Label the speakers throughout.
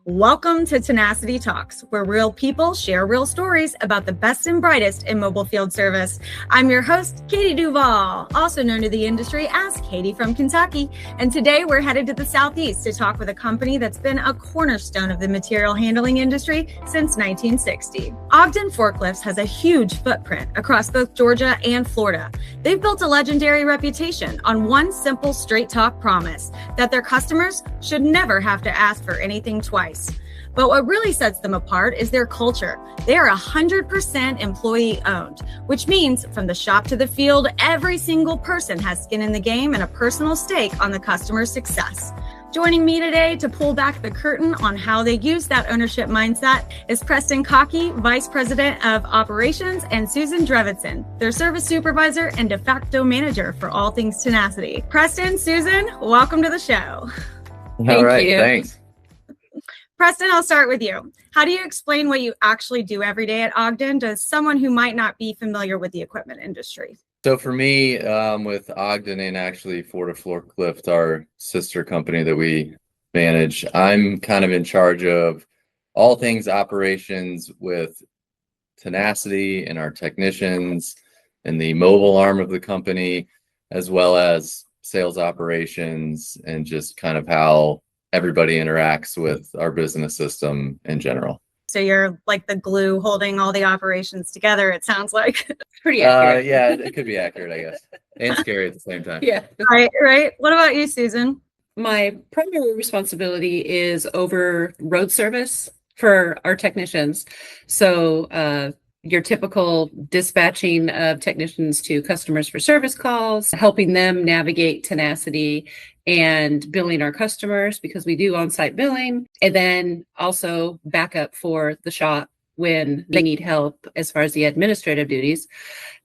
Speaker 1: Welcome to Tinnacity Talks, where real people share real stories about the best and brightest in mobile field service. I'm your host, Katie Duvall, also known to the industry as Katie from Kentucky. And today we're headed to the Southeast to talk with a company that's been a cornerstone of the material handling industry since 1960. Ogden Forklifts has a huge footprint across both Georgia and Florida. They've built a legendary reputation on one simple straight talk promise that their customers should never have to ask for anything twice. But what really sets them apart is their culture. They are 100% employee owned, which means from the shop to the field, every single person has skin in the game and a personal stake on the customer's success. Joining me today to pull back the curtain on how they use that ownership mindset is Preston Cockey, Vice President of Operations, and Susan Drevitson, their Service Supervisor and de facto manager for all things Tinnacity. Preston, Susan, welcome to the show.
Speaker 2: All right, thanks.
Speaker 1: Preston, I'll start with you. How do you explain what you actually do every day at Ogden to someone who might not be familiar with the equipment industry?
Speaker 2: So for me, with Ogden and actually Forklift, our sister company that we manage, I'm kind of in charge of all things operations with Tinnacity and our technicians and the mobile arm of the company, as well as sales operations and just kind of how everybody interacts with our business system in general.
Speaker 1: So you're like the glue holding all the operations together, it sounds like.
Speaker 3: Pretty accurate.
Speaker 2: Yeah, it could be accurate, I guess. And scary at the same time.
Speaker 3: Yeah.
Speaker 1: Right. What about you, Susan?
Speaker 3: My primary responsibility is over road service for our technicians. So your typical dispatching of technicians to customers for service calls, helping them navigate Tinnacity and billing our customers because we do on-site billing, and then also backup for the shop when they need help as far as the administrative duties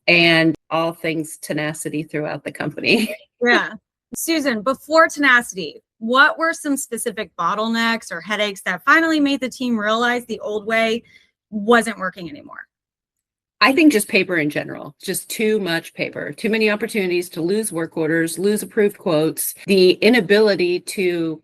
Speaker 3: and all things Tinnacity throughout the company.
Speaker 1: Yeah. Susan, before Tinnacity, what were some specific bottlenecks or headaches that finally made the team realize the old way wasn't working anymore?
Speaker 3: I think just paper in general, just too much paper, too many opportunities to lose work orders, lose approved quotes, the inability to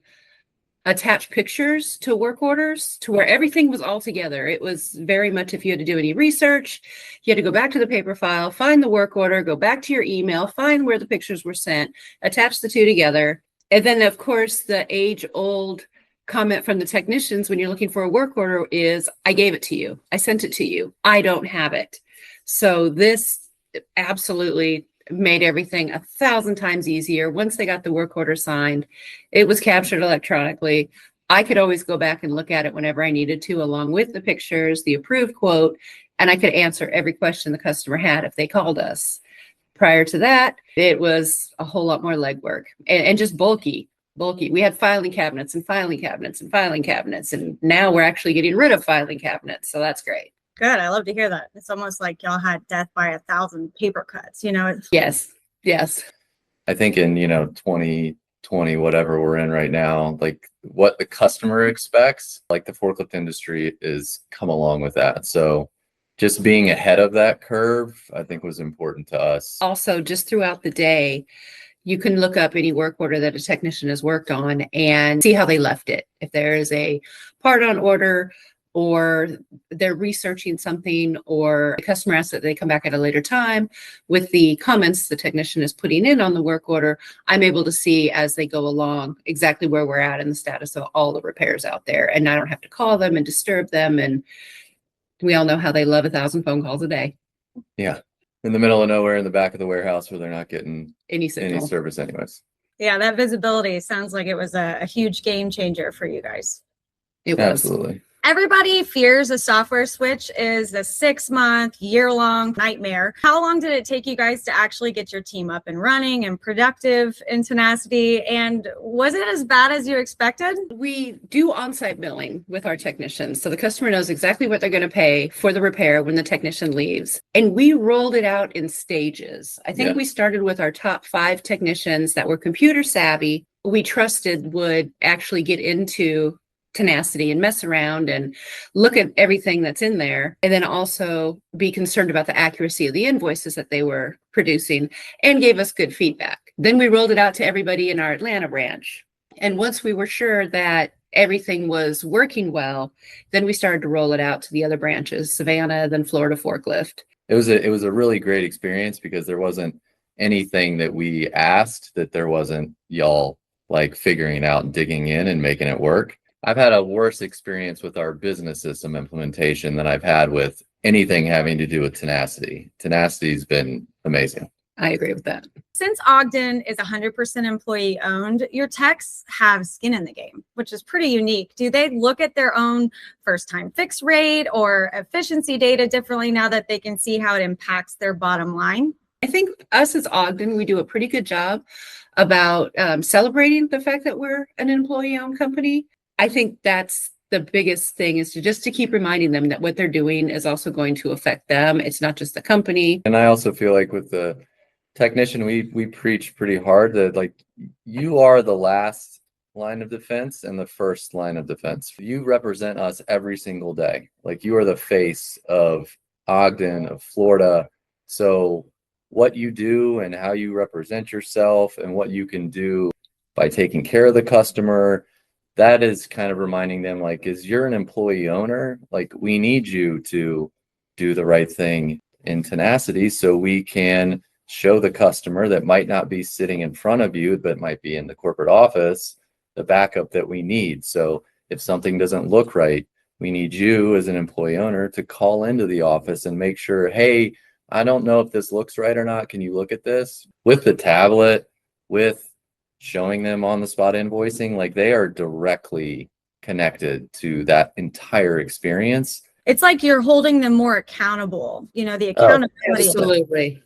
Speaker 3: attach pictures to work orders to where everything was all together. It was very much if you had to do any research, you had to go back to the paper file, find the work order, go back to your email, find where the pictures were sent, attach the two together. And then, of course, the age-old comment from the technicians when you're looking for a work order is, I gave it to you. I sent it to you. I don't have it. So this absolutely made everything 1,000 times easier. Once they got the work order signed, it was captured electronically. I could always go back and look at it whenever I needed to, along with the pictures, the approved quote, and I could answer every question the customer had if they called us. Prior to that, it was a whole lot more legwork and just bulky. We had filing cabinets and filing cabinets and filing cabinets, and now we're actually getting rid of filing cabinets. So that's great.
Speaker 1: Good. I love to hear that. It's almost like y'all had death by 1,000 paper cuts, you know?
Speaker 3: Yes.
Speaker 2: I think in, 2020, whatever we're in right now, like what the customer expects, like the forklift industry is come along with that. So just being ahead of that curve, I think was important to us.
Speaker 3: Also, just throughout the day, you can look up any work order that a technician has worked on and see how they left it. If there is a part on order or they're researching something or the customer asks that they come back at a later time with the comments the technician is putting in on the work order, I'm able to see as they go along exactly where we're at in the status of all the repairs out there. And I don't have to call them and disturb them. And we all know how they love 1,000 phone calls a day.
Speaker 2: Yeah. In the middle of nowhere in the back of the warehouse where they're not getting
Speaker 3: any
Speaker 2: service anyways.
Speaker 1: Yeah, that visibility sounds like it was a huge game changer for you guys.
Speaker 3: It was.
Speaker 2: Absolutely.
Speaker 1: Everybody fears a software switch is a 6-month, year-long nightmare. How long did it take you guys to actually get your team up and running and productive in Tinnacity? And was it as bad as you expected?
Speaker 3: We do on-site billing with our technicians. So the customer knows exactly what they're going to pay for the repair when the technician leaves. And we rolled it out in stages. I think we started with our top 5 technicians that were computer savvy, we trusted would actually get into Tinnacity and mess around and look at everything that's in there, and then also be concerned about the accuracy of the invoices that they were producing and gave us good feedback. Then we rolled it out to everybody in our Atlanta branch. And once we were sure that everything was working well, then we started to roll it out to the other branches, Savannah, then Florida Forklift.
Speaker 2: It was a really great experience because there wasn't anything that we asked that there wasn't y'all like figuring it out and digging in and making it work. I've had a worse experience with our business system implementation than I've had with anything having to do with Tinnacity. Tinnacity's been amazing.
Speaker 3: I agree with that.
Speaker 1: Since Ogden is 100% employee owned, your techs have skin in the game, which is pretty unique. Do they look at their own first time fix rate or efficiency data differently now that they can see how it impacts their bottom line?
Speaker 3: I think us as Ogden, we do a pretty good job about celebrating the fact that we're an employee owned company. I think that's the biggest thing, is to keep reminding them that what they're doing is also going to affect them. It's not just the company.
Speaker 2: And I also feel like with the technician, we preach pretty hard that like you are the last line of defense and the first line of defense. You represent us every single day. Like you are the face of Ogden, of Florida. So what you do and how you represent yourself and what you can do by taking care of the customer, that is kind of reminding them, like, as you're an employee owner, like we need you to do the right thing in Tinnacity so we can show the customer that might not be sitting in front of you, but might be in the corporate office, the backup that we need. So if something doesn't look right, we need you as an employee owner to call into the office and make sure, hey, I don't know if this looks right or not. Can you look at this? With the tablet, with showing them on the spot invoicing, like they are directly connected to that entire experience.
Speaker 1: It's like you're holding them more accountable, the accountability.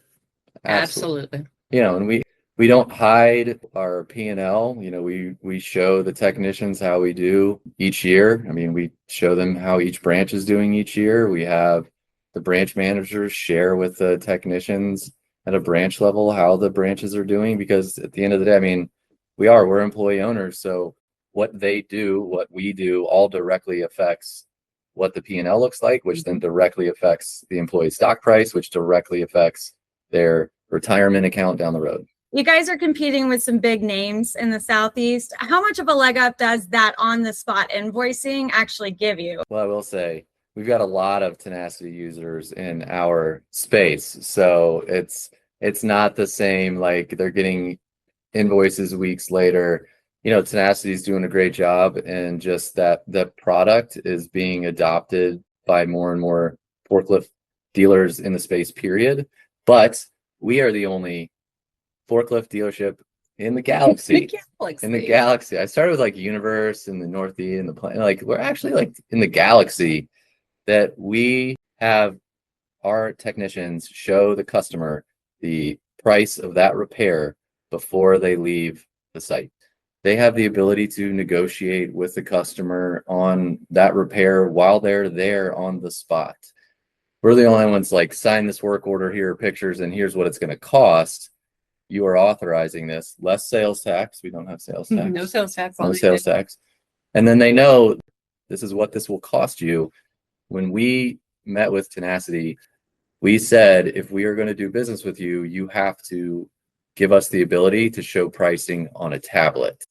Speaker 3: Absolutely.
Speaker 2: And we don't hide our P&L. We show the technicians how we do each year. I mean, we show them how each branch is doing each year. We have the branch managers share with the technicians at a branch level how the branches are doing, because at the end of the day, I mean, we're employee owners. So what they do, what we do, all directly affects what the P&L looks like, which then directly affects the employee stock price, which directly affects their retirement account down the road.
Speaker 1: You guys are competing with some big names in the Southeast. How much of a leg up does that on the spot invoicing actually give you?
Speaker 2: Well, I will say we've got a lot of Tinnacity users in our space. So it's not the same, like they're getting invoices weeks later. Tinnacity is doing a great job, and just that the product is being adopted by more and more forklift dealers in the space, period. But we are the only forklift dealership in the galaxy. In the galaxy. I started with like Universe and the Northeast and the planet. Like we're actually like in the galaxy that we have our technicians show the customer the price of that repair before they leave the site. They have the ability to negotiate with the customer on that repair while they're there on the spot. We're the only ones like, sign this work order, here are pictures, and here's what it's going to cost. You are authorizing this. Less sales tax. We don't have sales tax.
Speaker 3: No sales tax.
Speaker 2: No sales tax. And then they know this is what this will cost you. When we met with Tinnacity, we said, if we are going to do business with you, you have to give us the ability to show pricing on a tablet.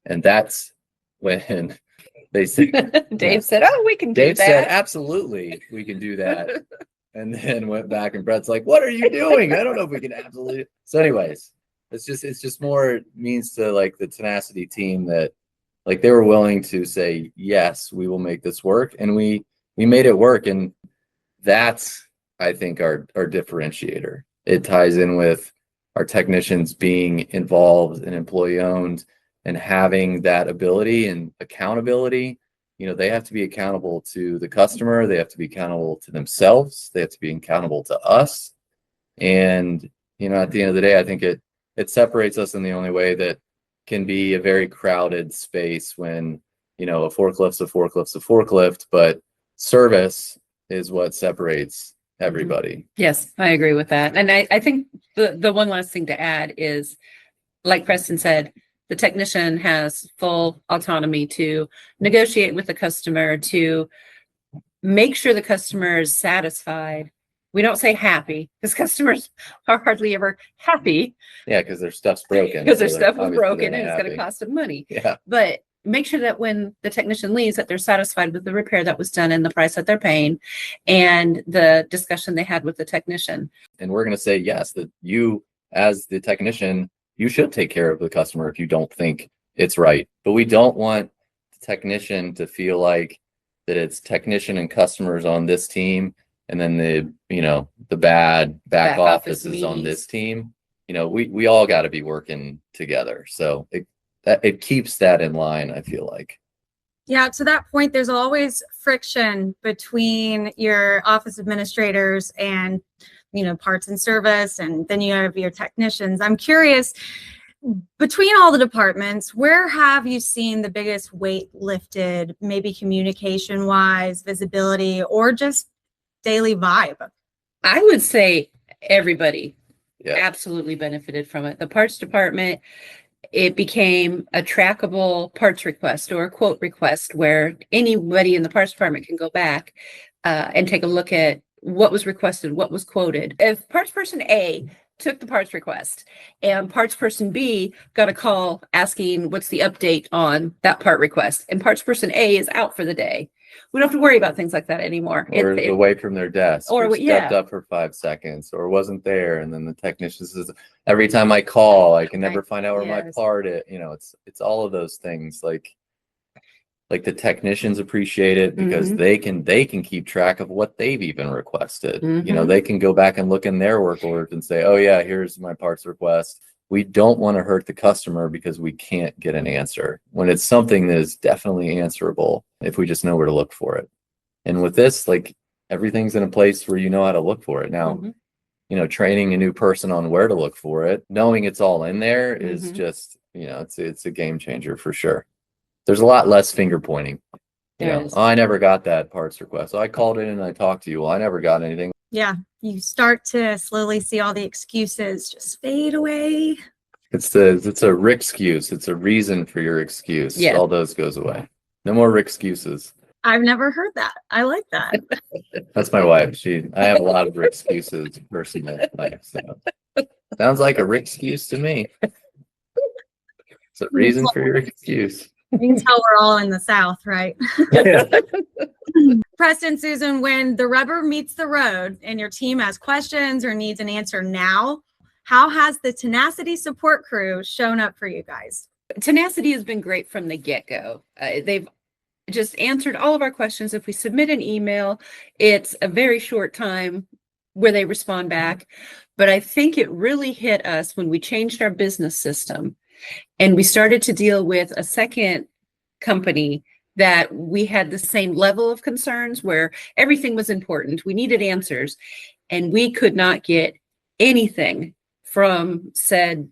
Speaker 2: And that's when they said,
Speaker 3: Dave said, oh, we can do that.
Speaker 2: Dave said, absolutely, we can do that. And then went back, and Brett's like, what are you doing? I don't know if we can absolutely. So anyways, it's just more means to like the Tinnacity team that like they were willing to say, yes, we will make this work. And we made it work. And that's, I think, our differentiator. It ties in with our technicians being involved and employee owned and having that ability and accountability. They have to be accountable to the customer. They have to be accountable to themselves. They have to be accountable to us. And, at the end of the day, I think it separates us in the only way that can be a very crowded space when, a forklift's a forklift, but service is what separates everybody.
Speaker 3: Yes, I agree with that. And I think the one last thing to add is, like Preston said, the technician has full autonomy to negotiate with the customer, to make sure the customer is satisfied. We don't say happy, because customers are hardly ever happy.
Speaker 2: Yeah, because their stuff's broken.
Speaker 3: Because their stuff is broken and it's going to cost them money.
Speaker 2: Yeah.
Speaker 3: But make sure that when the technician leaves, that they're satisfied with the repair that was done and the price that they're paying and the discussion they had with the technician.
Speaker 2: And we're going to say, yes, that you as the technician, you should take care of the customer if you don't think it's right. But we don't want the technician to feel like that it's technician and customers on this team, and then the bad back office is on this team. We all got to be working together. So it keeps that in line, I feel like.
Speaker 1: Yeah, to that point, there's always friction between your office administrators and, parts and service, and then you have your technicians. I'm curious, between all the departments, where have you seen the biggest weight lifted, maybe communication wise, visibility, or just daily vibe?
Speaker 3: I would say everybody absolutely benefited from it. The parts department, it became a trackable parts request or a quote request where anybody in the parts department can go back and take a look at what was requested, what was quoted. If parts person A took the parts request and parts person B got a call asking what's the update on that part request, and parts person A is out for the day, we don't have to worry about things like that anymore.
Speaker 2: Or away from their desk, or stepped up for 5 seconds, or wasn't there. And then the technician says, every time I call, I can never find out where my part is. It's all of those things. Like the technicians appreciate it because they can keep track of what they've even requested. They can go back and look in their work orders and say, oh yeah, here's my parts request. We don't want to hurt the customer because we can't get an answer when it's something that is definitely answerable if we just know where to look for it. And with this, everything's in a place where you know how to look for it. Now, training a new person on where to look for it, knowing it's all in there is just, it's a game changer for sure. There's a lot less finger pointing. I never got that parts request. So I called in and I talked to you. Well, I never got anything.
Speaker 1: Yeah, you start to slowly see all the excuses just fade away.
Speaker 2: It's a Rick excuse. It's a reason for your excuse. Yeah. All those goes away. No more Rick excuses.
Speaker 1: I've never heard that. I like that.
Speaker 2: That's my wife. I have a lot of Rick excuses personally. So. Sounds like a Rick excuse to me. It's a reason for your excuse.
Speaker 1: You can tell we're all in the South, right? Preston, Susan, when the rubber meets the road and your team has questions or needs an answer now, how has the Tinnacity support crew shown up for you guys?
Speaker 3: Tinnacity has been great from the get-go. They've just answered all of our questions. If we submit an email, it's a very short time where they respond back. But I think it really hit us when we changed our business system and we started to deal with a second company that we had the same level of concerns where everything was important. We needed answers and we could not get anything from said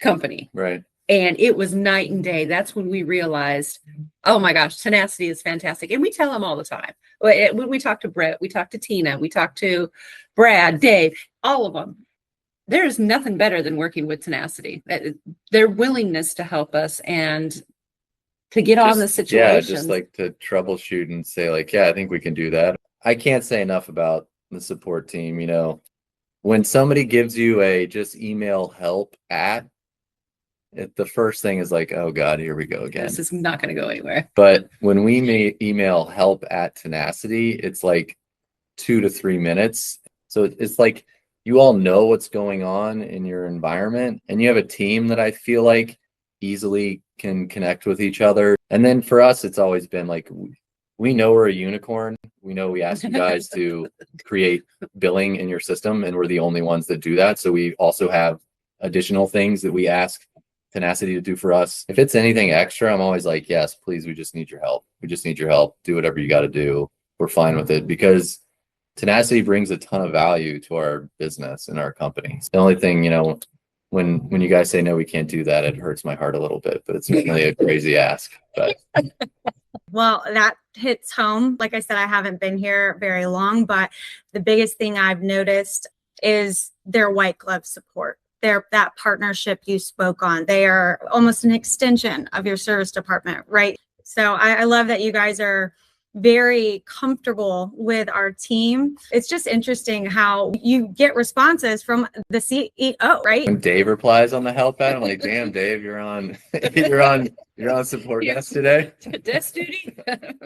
Speaker 3: company.
Speaker 2: Right.
Speaker 3: And it was night and day. That's when we realized, oh my gosh, Tinnacity is fantastic. And we tell them all the time. When we talk to Brett, we talk to Tina, we talk to Brad, Dave, all of them. There is nothing better than working with Tinnacity. Their willingness to help us and to get on the situation.
Speaker 2: Yeah, just to troubleshoot and say I think we can do that. I can't say enough about the support team. When somebody gives you just email help at, the first thing is oh God, here we go again.
Speaker 3: This is not going to go anywhere.
Speaker 2: But when we email help at Tinnacity, it's 2 to 3 minutes. So it's you all know what's going on in your environment, and you have a team that I feel easily can connect with each other. And then for us, it's always been we know we're a unicorn. We know we ask you guys to create billing in your system, and we're the only ones that do that. So we also have additional things that we ask Tinnacity to do for us. If it's anything extra, I'm always yes, please, we just need your help. We just need your help. Do whatever you got to do. We're fine with it because Tinnacity brings a ton of value to our business and our company. The only thing, when you guys say no, we can't do that, it hurts my heart a little bit, but it's really a crazy ask. But
Speaker 1: well, that hits home. Like I said, I haven't been here very long, but the biggest thing I've noticed is their white glove support. That partnership you spoke on. They are almost an extension of your service department, right? So I love that you guys are very comfortable with our team. It's just interesting how you get responses from the CEO, right?
Speaker 2: When Dave replies on the help ad, I'm like, damn, Dave, you're on you're on support desk today.
Speaker 3: Desk duty.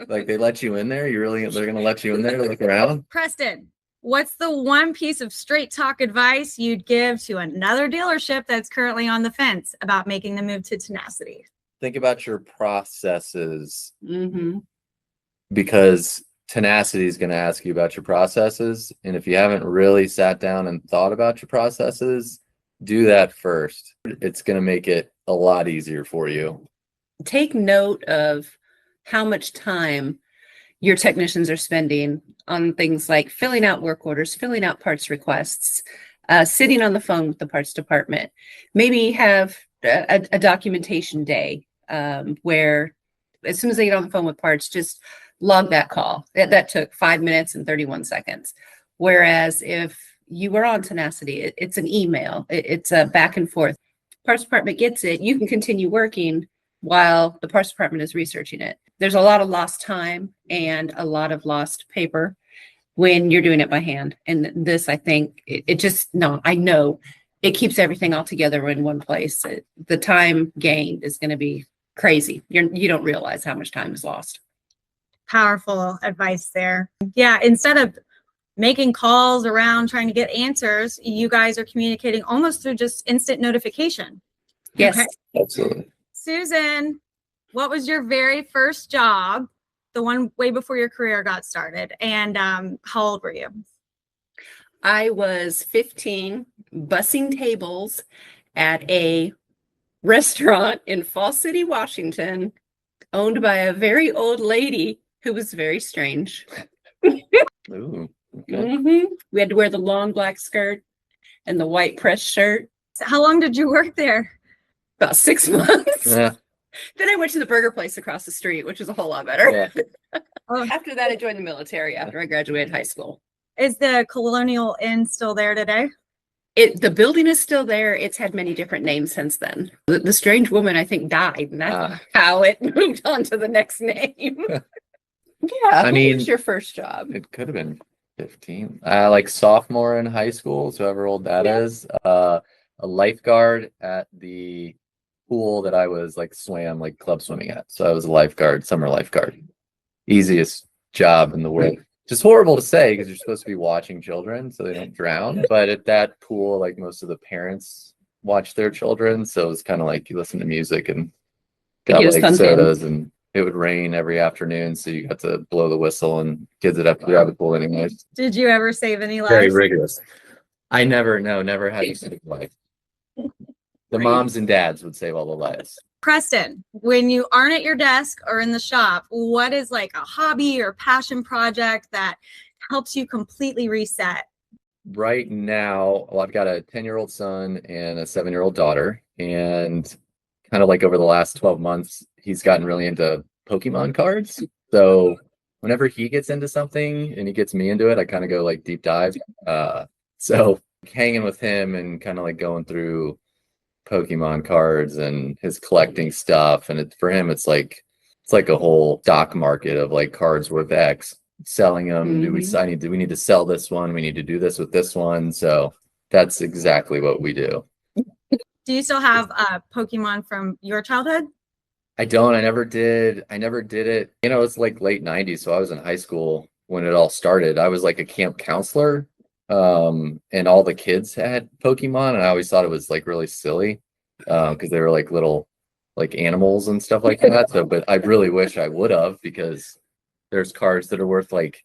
Speaker 2: Like they let you in there? They're gonna let you in there to look around?
Speaker 1: Preston, what's the one piece of straight talk advice you'd give to another dealership that's currently on the fence about making the move to Tinnacity?
Speaker 2: Think about your processes.
Speaker 3: Mm-hmm.
Speaker 2: Because Tinnacity is going to ask you about your processes. And if you haven't really sat down and thought about your processes, do that first. It's going to make it a lot easier for you.
Speaker 3: Take note of how much time your technicians are spending on things like filling out work orders, filling out parts requests, sitting on the phone with the parts department. Maybe have a documentation day where as soon as they get on the phone with parts, just log that call. That took 5 minutes and 31 seconds. Whereas if you were on Tinnacity, it's an email. It's a back and forth. Parts department gets it. You can continue working while the parts department is researching it. There's a lot of lost time and a lot of lost paper when you're doing it by hand. And this, I think, I know it keeps everything all together in one place. The time gained is going to be crazy. You don't realize how much time is lost.
Speaker 1: Powerful advice there. Yeah, instead of making calls around trying to get answers, you guys are communicating almost through just instant notification.
Speaker 3: Yes,
Speaker 1: okay.
Speaker 2: Absolutely.
Speaker 1: Susan, what was your very first job, the one way before your career got started, and how old were you?
Speaker 3: I was 15, bussing tables at a restaurant in Falls City, Washington, owned by a very old lady who was very strange.
Speaker 2: Ooh, okay.
Speaker 3: Mm-hmm. We had to wear the long black skirt and the white press shirt.
Speaker 1: So how long did you work there?
Speaker 3: About 6 months.
Speaker 2: Yeah.
Speaker 3: Then I went to the burger place across the street, which was a whole lot better.
Speaker 2: Yeah.
Speaker 3: After that, I joined the military after I graduated high school.
Speaker 1: Is the Colonial Inn still there today?
Speaker 3: The building is still there. It's had many different names since then. The strange woman, I think, died, and that's how it moved on to the next name. Yeah.
Speaker 2: I mean,
Speaker 3: what was your first job?
Speaker 2: It could have been 15. Like sophomore in high school, so however old that is. A lifeguard at the pool that I was like club swimming at. So I was a lifeguard, summer lifeguard. Easiest job in the world. Just horrible to say because you're supposed to be watching children so they don't drown. But at that pool, like most of the parents watch their children. So it's kind of like you listen to music and got like sodas, and it would rain every afternoon. So you got to blow the whistle, and kids would have to grab the pool anyways.
Speaker 1: Did you ever save any lives?
Speaker 2: Very rigorous. I never had to save life. The moms and dads would save all the lives.
Speaker 1: Preston, when you aren't at your desk or in the shop, what is like a hobby or passion project that helps you completely reset?
Speaker 2: Right now, well, I've got a 10-year-old son and a 7-year-old daughter. And kind of like over the last 12 months, he's gotten really into Pokemon cards. So whenever he gets into something and he gets me into it, I kind of go like deep dive. So hanging with him and kind of like going through Pokemon cards and his collecting stuff, and for him it's like a whole stock market of like cards worth X, selling them.
Speaker 3: Mm-hmm.
Speaker 2: We need to sell this one, we need to do this with this one. So that's exactly what we do.
Speaker 1: Do you still have Pokemon from your childhood?
Speaker 2: I don't. I never did it. It's like late 90s, so I was in high school when it all started. I was like a camp counselor, and all the kids had Pokemon, and I always thought it was like really silly because they were like little like animals and stuff like that. So but I really wish I would have, because there's cards that are worth like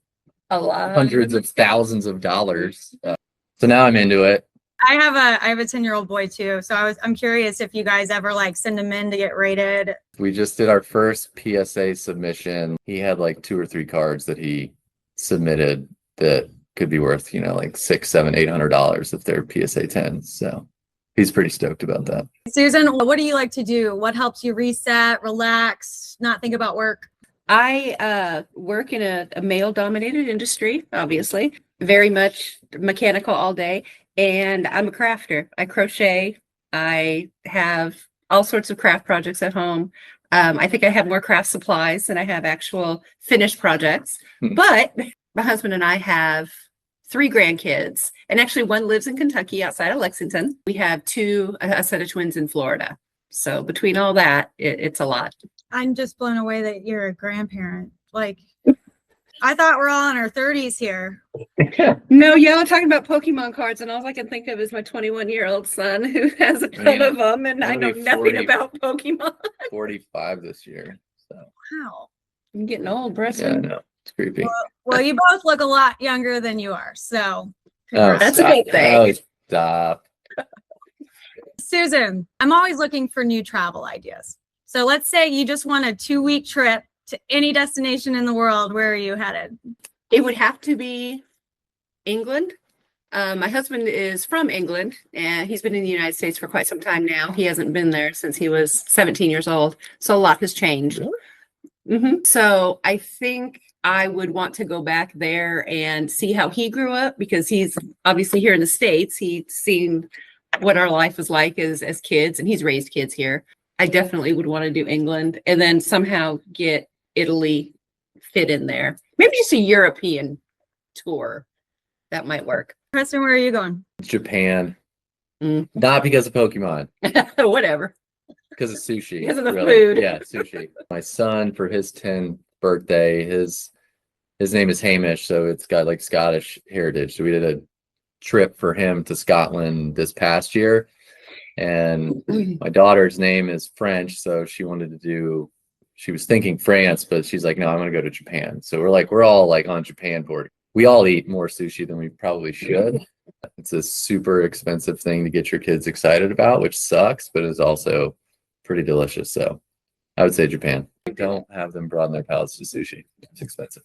Speaker 3: a lot,
Speaker 2: hundreds of thousands of dollars. So now I'm into it.
Speaker 1: I have a 10-year-old boy too, so I'm curious if you guys ever like send him in to get rated.
Speaker 2: We just did our first PSA submission. He had like 2 or 3 cards that he submitted that could be worth, like $600, $700, $800 if they're PSA 10s. So he's pretty stoked about that.
Speaker 1: Susan, what do you like to do? What helps you reset, relax, not think about work?
Speaker 3: I work in a male-dominated industry, obviously, very much mechanical all day, and I'm a crafter. I crochet. I have all sorts of craft projects at home. I think I have more craft supplies than I have actual finished projects. But my husband and I have 3 grandkids, and actually one lives in Kentucky outside of Lexington. We have a set of twins in Florida. So between all that, it's a lot.
Speaker 1: I'm just blown away that you're a grandparent. Like, I thought we're all in our 30s here.
Speaker 3: No, y'all talking about Pokemon cards, and all I can think of is my 21-year-old son who has a ton of them, and I know nothing about Pokemon.
Speaker 2: 45 this year. So.
Speaker 1: Wow.
Speaker 3: I'm getting old, Preston.
Speaker 2: Yeah, no, it's creepy.
Speaker 1: Well, you both look a lot younger than you are, so
Speaker 3: that's a good thing.
Speaker 2: Oh, stop.
Speaker 1: Susan, I'm always looking for new travel ideas. So let's say you just want a 2-week trip to any destination in the world. Where are you headed?
Speaker 3: It would have to be England. My husband is from England, and he's been in the United States for quite some time now. He hasn't been there since he was 17 years old. So a lot has changed. Really? So I think I would want to go back there and see how he grew up, because he's obviously here in the States. He's seen what our life was like as kids, and he's raised kids here. I definitely would want to do England, and then somehow get Italy fit in there. Maybe just a European tour. That might work.
Speaker 1: Preston, where are you going?
Speaker 2: Japan. Not because of Pokemon.
Speaker 3: Whatever.
Speaker 2: Because of sushi.
Speaker 3: Because of the food.
Speaker 2: Yeah, sushi. My son, for his 10th birthday, his name is Hamish, so it's got like Scottish heritage. So we did a trip for him to Scotland this past year. And my daughter's name is French, so she was thinking France, but she's like, no, I'm gonna go to Japan. So we're all like on Japan board. We all eat more sushi than we probably should. It's a super expensive thing to get your kids excited about, which sucks, but is also pretty delicious. So I would say Japan. Don't have them broaden their palates to sushi. It's expensive.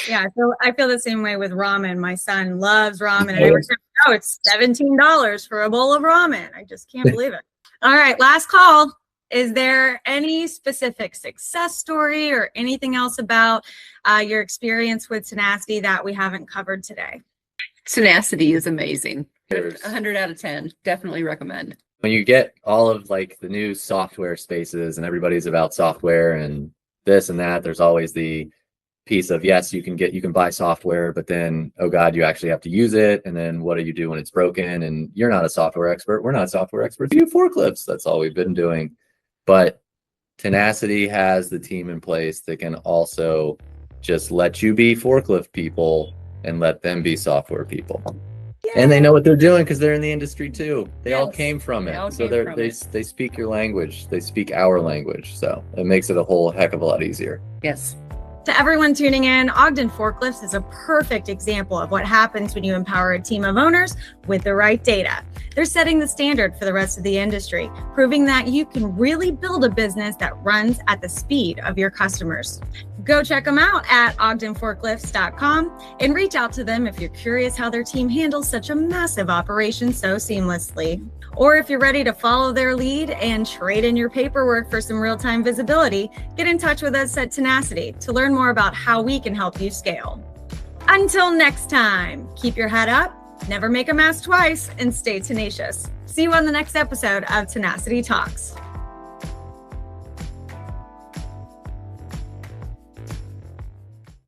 Speaker 1: Yeah, so I feel the same way with ramen. My son loves ramen, and every time I go, it's $17 for a bowl of ramen. I just can't believe it. All right, last call. Is there any specific success story or anything else about your experience with Tinnacity that we haven't covered today?
Speaker 3: Tinnacity is amazing. 100 out of 10. Definitely recommend.
Speaker 2: When you get all of like the new software spaces and everybody's about software and this and that, there's always the piece of, yes, you can buy software, but then, oh God, you actually have to use it. And then what do you do when it's broken? And you're not a software expert. We're not software experts. You do forklifts. That's all we've been doing. But Tinnacity has the team in place that can also just let you be forklift people and let them be software people. Yeah. And they know what they're doing because they're in the industry too. They all came from it. So they speak your language. They speak our language. So it makes it a whole heck of a lot easier.
Speaker 3: Yes.
Speaker 1: To everyone tuning in, Ogden Forklifts is a perfect example of what happens when you empower a team of owners with the right data. They're setting the standard for the rest of the industry, proving that you can really build a business that runs at the speed of your customers. Go check them out at ogdenforklifts.com and reach out to them if you're curious how their team handles such a massive operation so seamlessly. Or if you're ready to follow their lead and trade in your paperwork for some real-time visibility, get in touch with us at Tinnacity to learn more about how we can help you scale. Until next time, keep your head up, never make a mess twice, and stay tenacious. See you on the next episode of Tinnacity Talks.